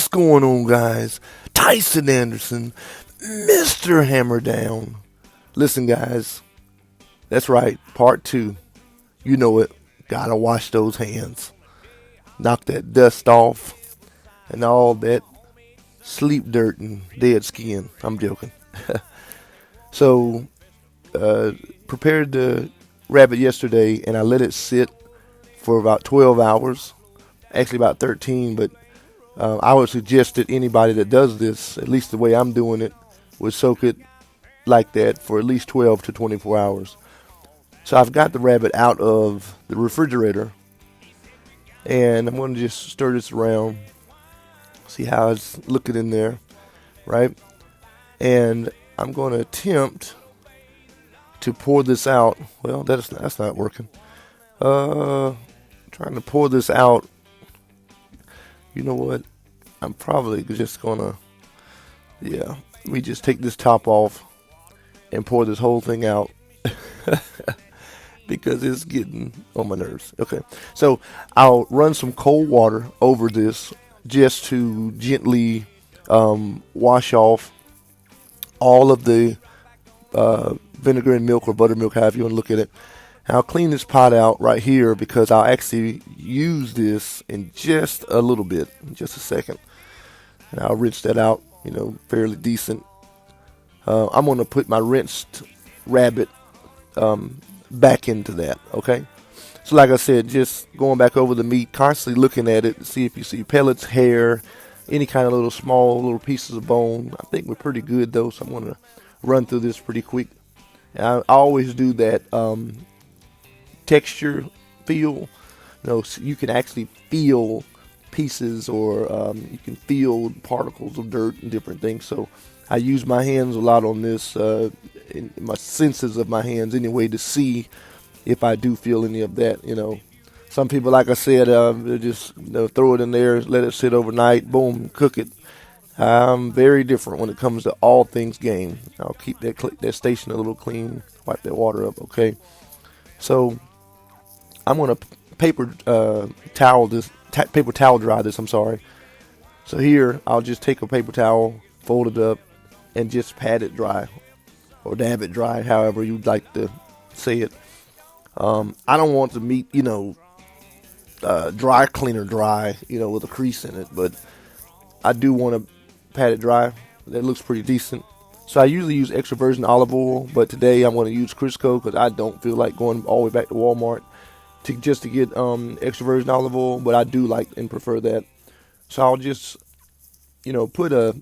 What's going on, guys? Tyson Anderson, Mr. Hammer Down. Listen, guys, that's right, part two. You know it. Gotta wash those hands. Knock that dust off and all that sleep dirt and dead skin. I'm joking. So, prepared the rabbit yesterday and I let it sit for about 12 hours. Actually, about 13, but I would suggest that anybody that does this, at least the way I'm doing it, would soak it like that for at least 12 to 24 hours. So I've got the rabbit out of the refrigerator, and I'm going to just stir this around, see how it's looking in there, right? And I'm going to attempt to pour this out. Well, that's not working. Trying to pour this out. You know what? I'm probably just gonna, let me just take this top off and pour this whole thing out because it's getting on my nerves. Okay, so I'll run some cold water over this just to gently wash off all of the vinegar and milk or buttermilk, however you want to look at it. I'll clean this pot out right here because I'll actually use this in just a little bit, in just a second. And I'll rinse that out, fairly decent. I'm going to put my rinsed rabbit back into that, okay? So like I said, just going back over the meat, constantly looking at it to see if you see pellets, hair, any kind of little pieces of bone. I think we're pretty good though, so I'm going to run through this pretty quick. And I always do that texture feel. So you can actually feel pieces or you can feel particles of dirt and different things. So I use my hands a lot on this, in my senses of my hands anyway, to see if I do feel any of that. Some people, like I said, they just throw it in there, let it sit overnight, boom, cook it. I'm very different when it comes to all things game. I'll keep that station a little clean, wipe that water up, okay? So I'm going to paper towel dry this, I'm sorry. So here, I'll just take a paper towel, fold it up, and just pat it dry, or dab it dry, however you'd like to say it. I don't want the meat, dry cleaner dry, with a crease in it, but I do want to pat it dry. That looks pretty decent. So I usually use extra virgin olive oil, but today I'm going to use Crisco because I don't feel like going all the way back to Walmart to get extra virgin olive oil, but I do like and prefer that. So I'll just, put a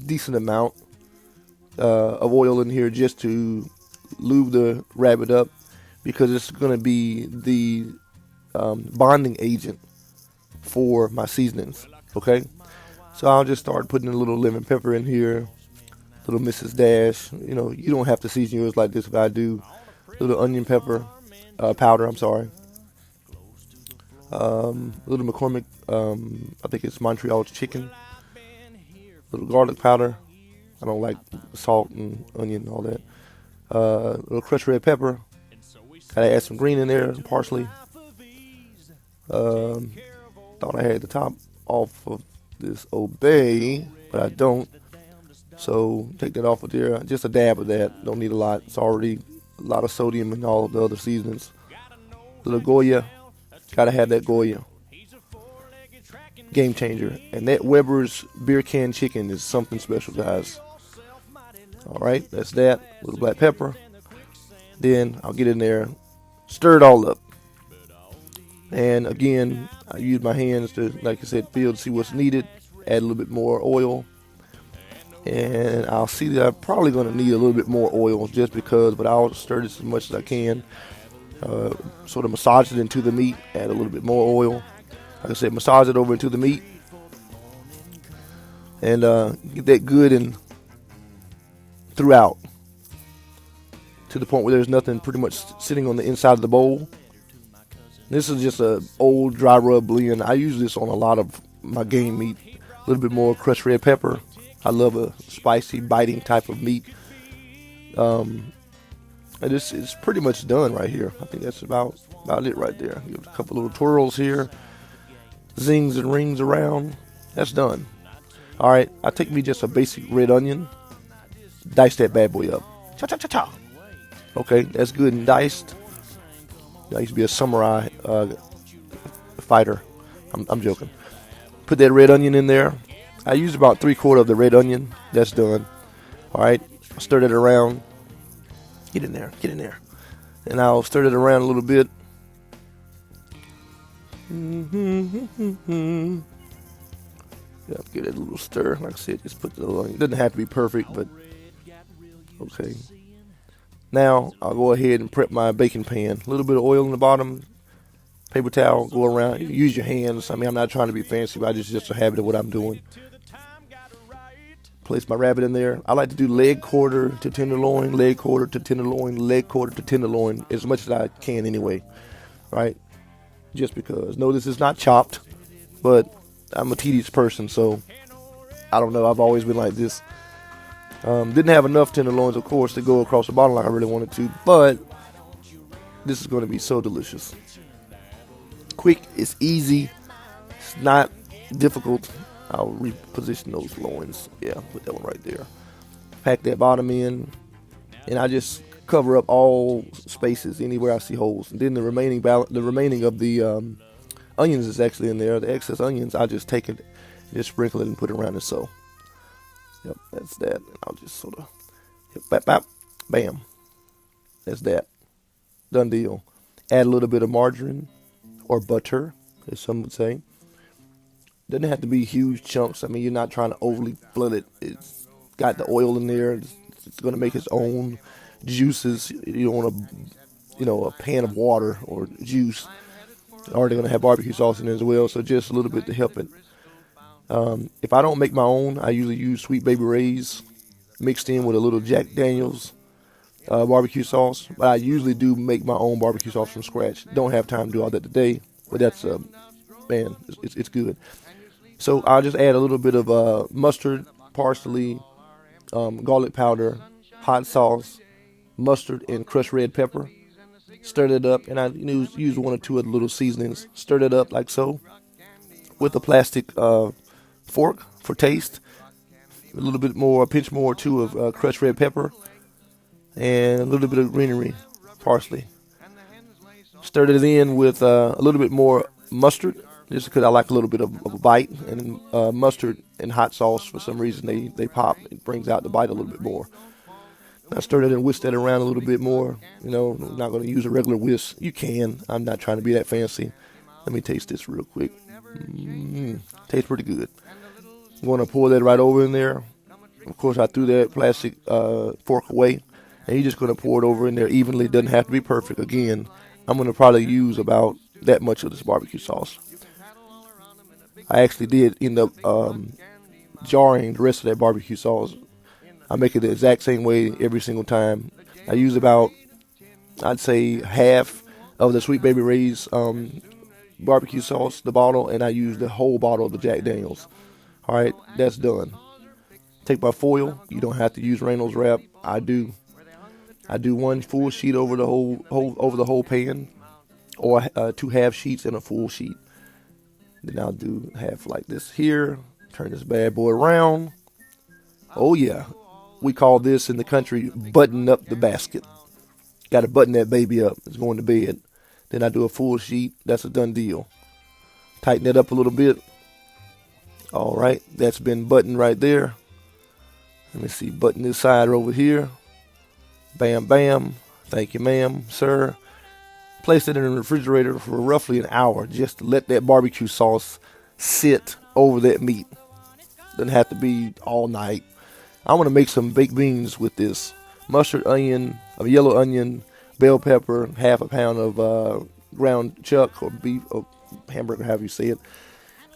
decent amount of oil in here just to lube the rabbit up because it's going to be the bonding agent for my seasonings, okay? So I'll just start putting a little lemon pepper in here, little Mrs. Dash. You don't have to season yours like this, but I do. Little onion pepper powder, I'm sorry. Little McCormick, I think it's Montreal chicken. Little garlic powder. I don't like salt and onion and all that. Little crushed red pepper. Gotta add some green in there, some parsley. Thought I had the top off of this obey, but I don't. So take that off of there. Just a dab of that. Don't need a lot. It's already a lot of sodium in all of the other seasonings. Little Goya. Gotta have that Goya. Game changer. And that Weber's beer can chicken is something special, guys. Alright, that's that. Little black pepper. Then I'll get in there, stir it all up. And again, I use my hands to, like I said, feel to see what's needed. Add a little bit more oil. And I'll see that I'm probably going to need a little bit more oil just because, but I'll stir this as much as I can. Sort of massage it into the meat, add a little bit more oil. Like I said, massage it over into the meat. And get that good and throughout. To the point where there's nothing pretty much sitting on the inside of the bowl. This is just a old dry rub blend. I use this on a lot of my game meat. A little bit more crushed red pepper. I love a spicy, biting type of meat. And this is pretty much done right here. I think that's about it right there. Give it a couple little twirls here. Zings and rings around. That's done. All right, I take me just a basic red onion, dice that bad boy up. Cha cha cha cha. Okay, that's good and diced. I used to be a samurai fighter. I'm joking. Put that red onion in there. I use about 3/4 of the red onion. That's done. All right, stir that around. Get in there, get in there. And I'll stir it around a little bit. Yeah, give it a little stir. Like I said, just put the little onion. It doesn't have to be perfect, but okay. Now I'll go ahead and prep my baking pan. A little bit of oil in the bottom. Paper towel, go around. Use your hands. I mean, I'm not trying to be fancy, but I just a habit of what I'm doing. Place my rabbit in there. I like to do leg quarter to tenderloin, leg quarter to tenderloin, leg quarter to tenderloin, as much as I can anyway, right? Just because. No, this is not chopped, but I'm a tedious person, so I don't know. I've always been like this. Didn't have enough tenderloins, of course, to go across the bottom like I really wanted to, but this is going to be so delicious. Quick, it's easy, it's not difficult. I'll reposition those loins. Yeah, put that one right there. Pack that bottom in, and I just cover up all spaces anywhere I see holes. And then the remaining of the onions is actually in there. The excess onions, I just take it, just sprinkle it, and put it around it. So, yep, that's that. And I'll just sort of, yep, bap, bap, bam. That's that. Done deal. Add a little bit of margarine or butter, as some would say. Doesn't have to be huge chunks. I mean, you're not trying to overly flood it. It's got the oil in there. It's going to make its own juices. You don't want a pan of water or juice. It's already going to have barbecue sauce in it as well, so just a little bit to help it. If I don't make my own, I usually use Sweet Baby Ray's mixed in with a little Jack Daniels barbecue sauce. But I usually do make my own barbecue sauce from scratch. Don't have time to do all that today, but that's man, it's good. So I'll just add a little bit of mustard, parsley, garlic powder, hot sauce, mustard, and crushed red pepper. Stir it up, and I use one or two of the little seasonings. Stir it up like so, with a plastic fork for taste. A little bit more, a pinch more or two of crushed red pepper, and a little bit of greenery, parsley. Stir it in with a little bit more mustard, just because I like a little bit of a bite, and mustard and hot sauce, for some reason, they pop. It brings out the bite a little bit more. I stir it and whisk that around a little bit more. I'm not going to use a regular whisk. You can. I'm not trying to be that fancy. Let me taste this real quick. Tastes pretty good. I'm going to pour that right over in there. Of course, I threw that plastic fork away, and you're just going to pour it over in there evenly. It doesn't have to be perfect. Again, I'm going to probably use about that much of this barbecue sauce. I actually did end up jarring the rest of that barbecue sauce. I make it the exact same way every single time. I use about, I'd say, half of the Sweet Baby Ray's barbecue sauce, the bottle, and I use the whole bottle of the Jack Daniels. All right, that's done. Take my foil. You don't have to use Reynolds wrap. I do. I do one full sheet over the whole pan, or 2 half sheets and a full sheet. Then I'll do half like this here. Turn this bad boy around. Oh yeah, we call this in the country button up the basket. Got to button that baby up. It's going to bed. Then I do a full sheet. That's a done deal. Tighten it up a little bit. All right, that's been buttoned right there. Let me see, button this side over here. Bam, bam. Thank you, ma'am, sir. Place it in the refrigerator for roughly an hour. Just to let that barbecue sauce sit over that meat. Doesn't have to be all night. I want to make some baked beans with this. Mustard, onion, a yellow onion, bell pepper, half a pound of ground chuck or beef or hamburger, however you say it.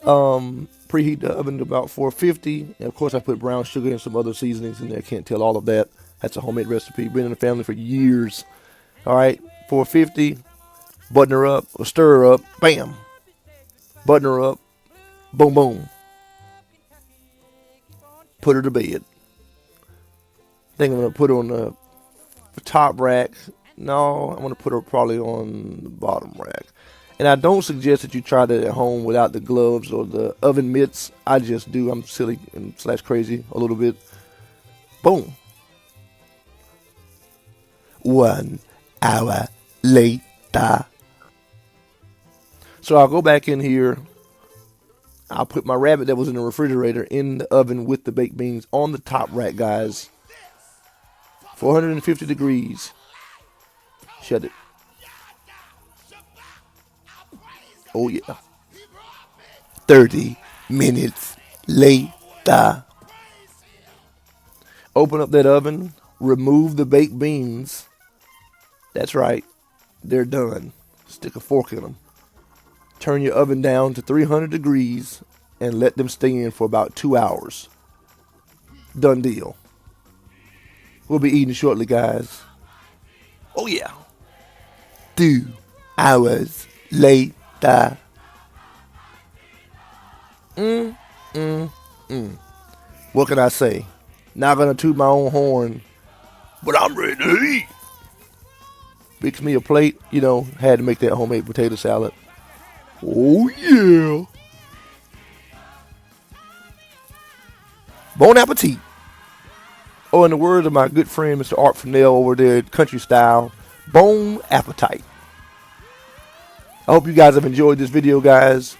Preheat the oven to about 450. And of course, I put brown sugar and some other seasonings in there. Can't tell all of that. That's a homemade recipe. Been in the family for years. All right, 450. Button her up or stir her up. Bam. Button her up. Boom, boom. Put her to bed. I think I'm going to put her on the top rack. No, I'm going to put her probably on the bottom rack. And I don't suggest that you try that at home without the gloves or the oven mitts. I just do. I'm silly and slash crazy a little bit. Boom. 1 hour later. So I'll go back in here. I'll put my rabbit that was in the refrigerator in the oven with the baked beans on the top rack, guys. 450 degrees. Shut it. Oh, yeah. 30 minutes later. Open up that oven. Remove the baked beans. That's right. They're done. Stick a fork in them. Turn your oven down to 300 degrees and let them stay in for about 2 hours. Done deal. We'll be eating shortly, guys. Oh, yeah. 2 hours later. What can I say? Not gonna toot my own horn, but I'm ready to eat. Fix me a plate, had to make that homemade potato salad. Oh yeah. Bon appetit. Oh, in the words of my good friend Mr. Art Fennell over there at Country Style, bon appetite. I hope you guys have enjoyed this video, guys.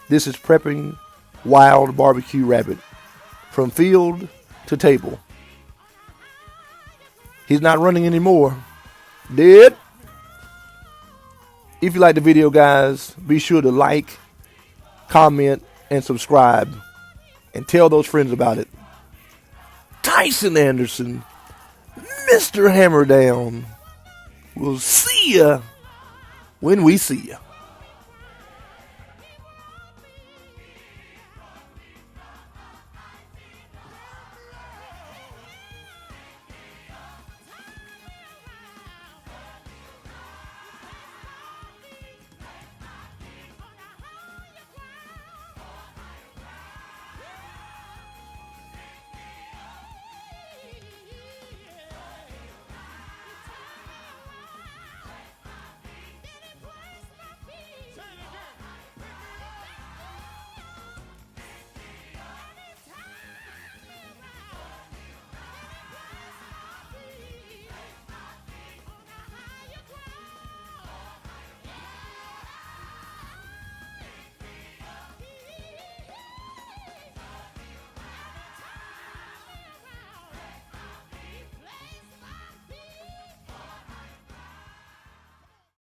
This is prepping wild barbecue rabbit from field to table. He's not running anymore. Dead. If you like the video, guys, be sure to like, comment, and subscribe. And tell those friends about it. Tyson Anderson, Mr. Hammerdown. We'll see ya when we see ya.